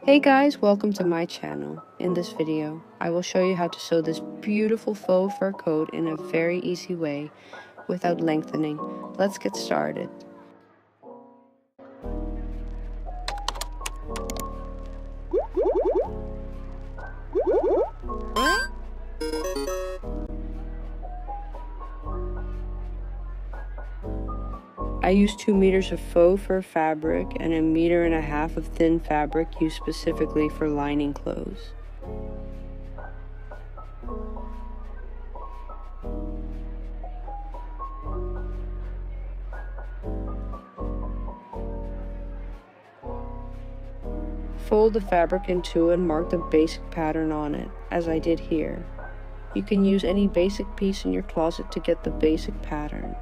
Hey guys, welcome to my channel. In this video, I will show you how to sew this beautiful faux fur coat in a very easy way without lengthening. Let's get started. I used 2 meters of faux fur fabric and 1.5 meters of thin fabric used specifically for lining clothes. Fold the fabric in two and mark the basic pattern on it, as I did here. You can use any basic piece in your closet to get the basic pattern.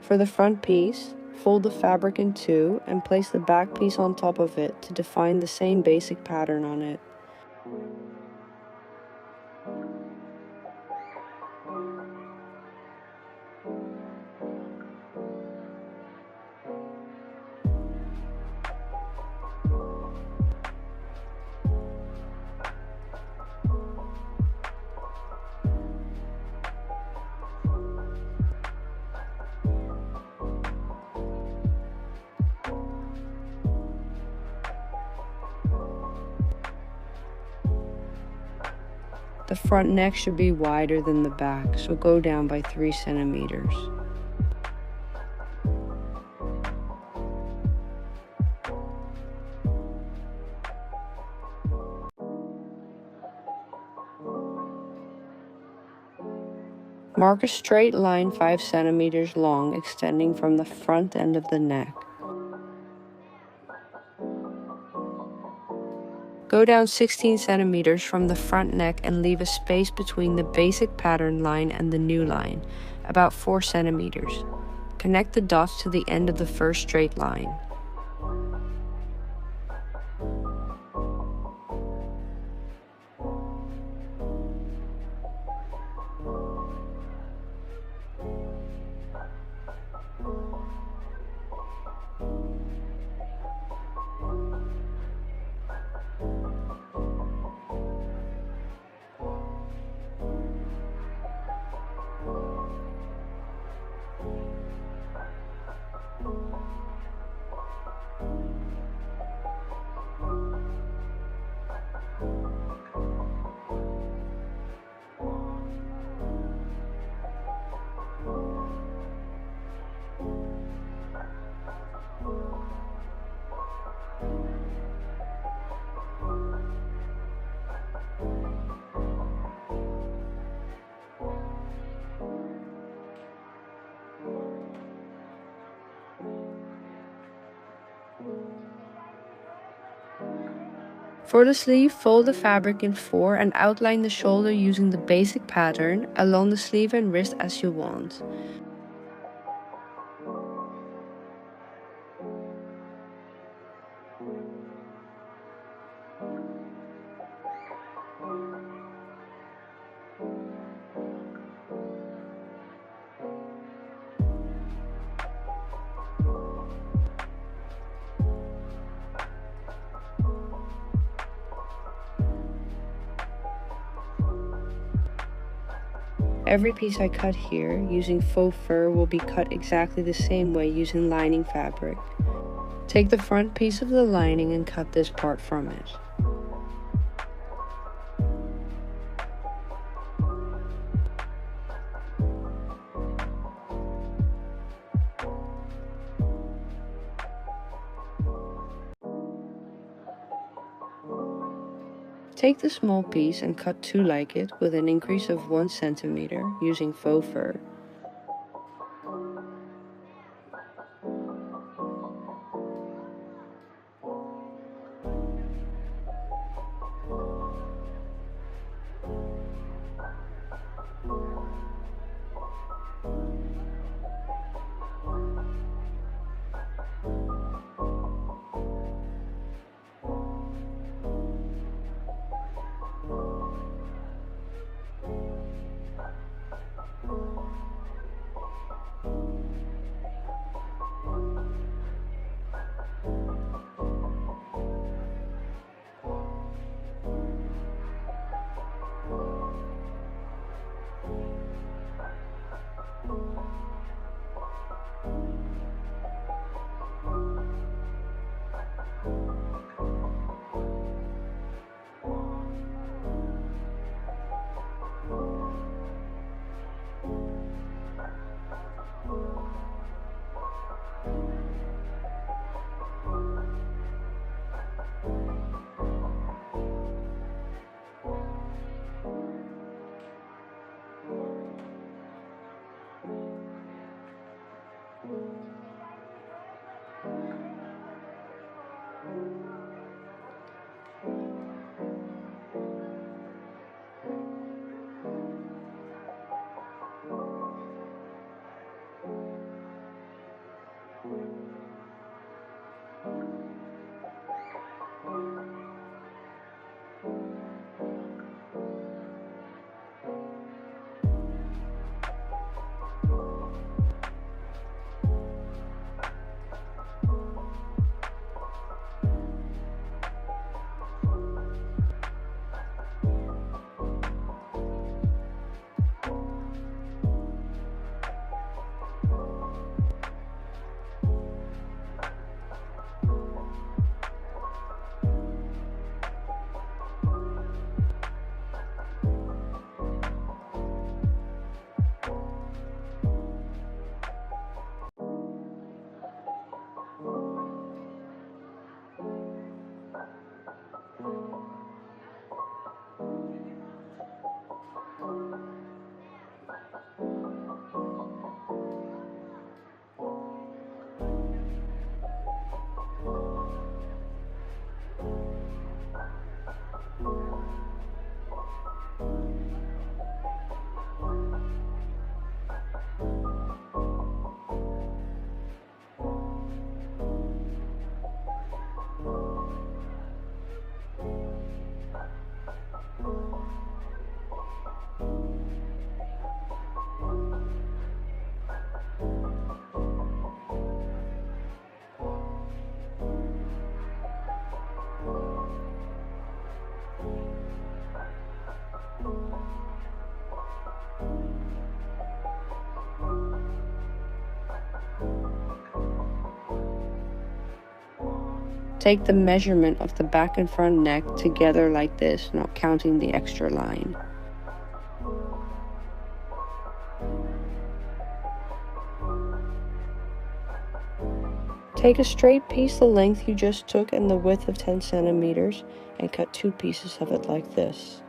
For the front piece, fold the fabric in two and place the back piece on top of it to define the same basic pattern on it. The front neck should be wider than the back, so go down by 3 centimeters. Mark a straight line 5 centimeters long extending from the front end of the neck. Go down 16 centimeters from the front neck and leave a space between the basic pattern line and the new line, about 4 centimeters. Connect the dots to the end of the first straight line. For the sleeve, fold the fabric in 4 and outline the shoulder using the basic pattern along the sleeve and wrist as you want. Every piece I cut here using faux fur will be cut exactly the same way using lining fabric. Take the front piece of the lining and cut this part from it. Take the small piece and cut two like it with an increase of 1 centimeter using faux fur. Take the measurement of the back and front neck together like this, not counting the extra line. Take a straight piece the length you just took and the width of 10 centimeters and cut two pieces of it like this.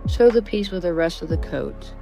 Sew the piece with the rest of the coat.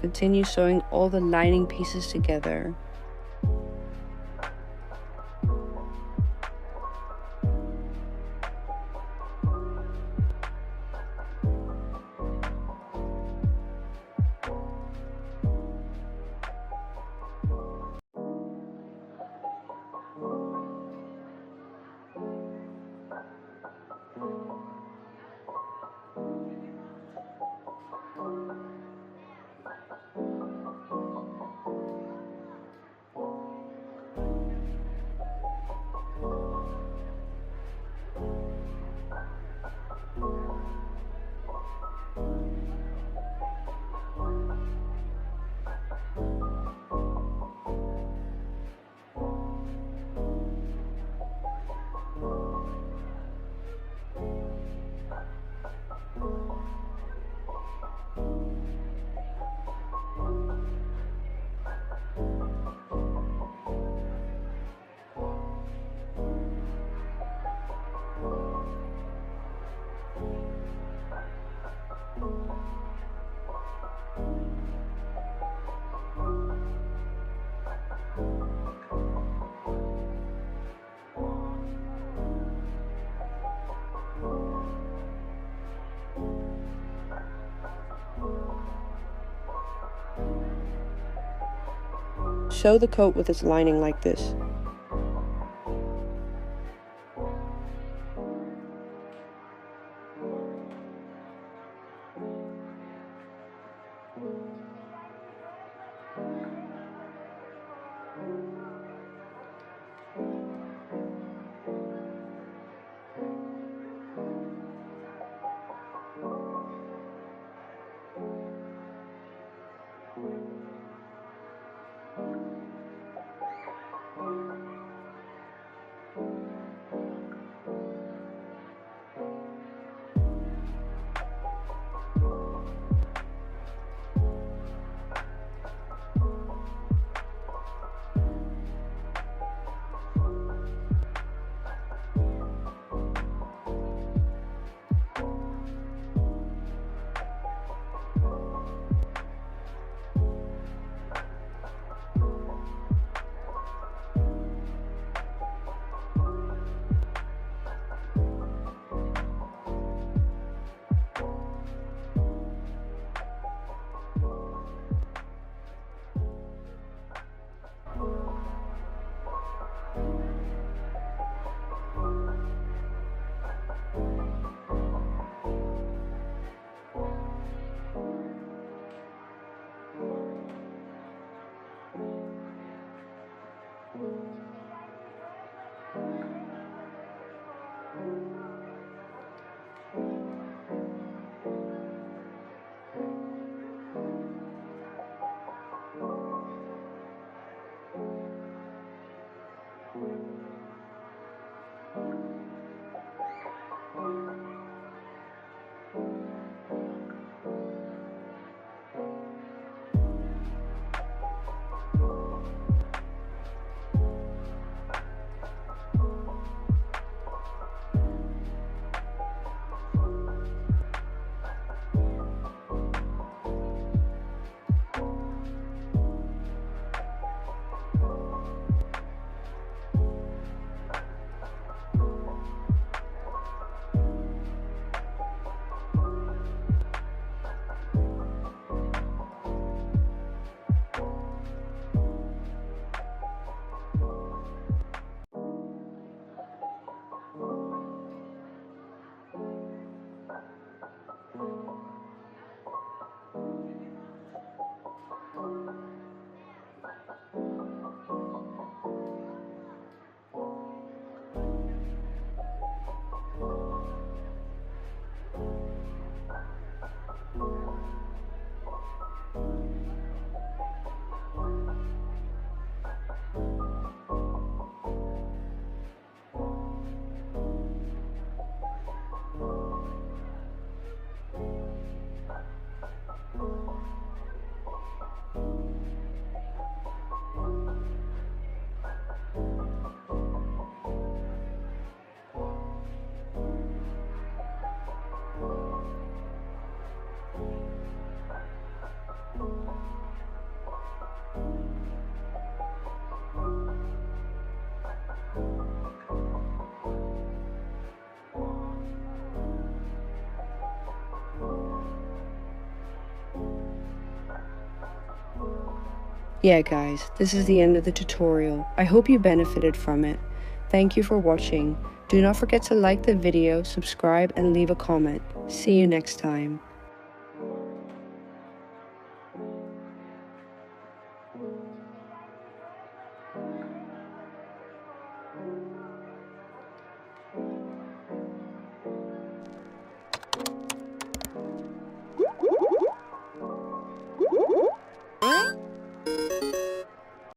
Continue sewing all the lining pieces together. Sew the coat with its lining like this. Yeah guys, this is the end of the tutorial. I hope you benefited from it. Thank you for watching. Do not forget to like the video, subscribe, and leave a comment. See you next time.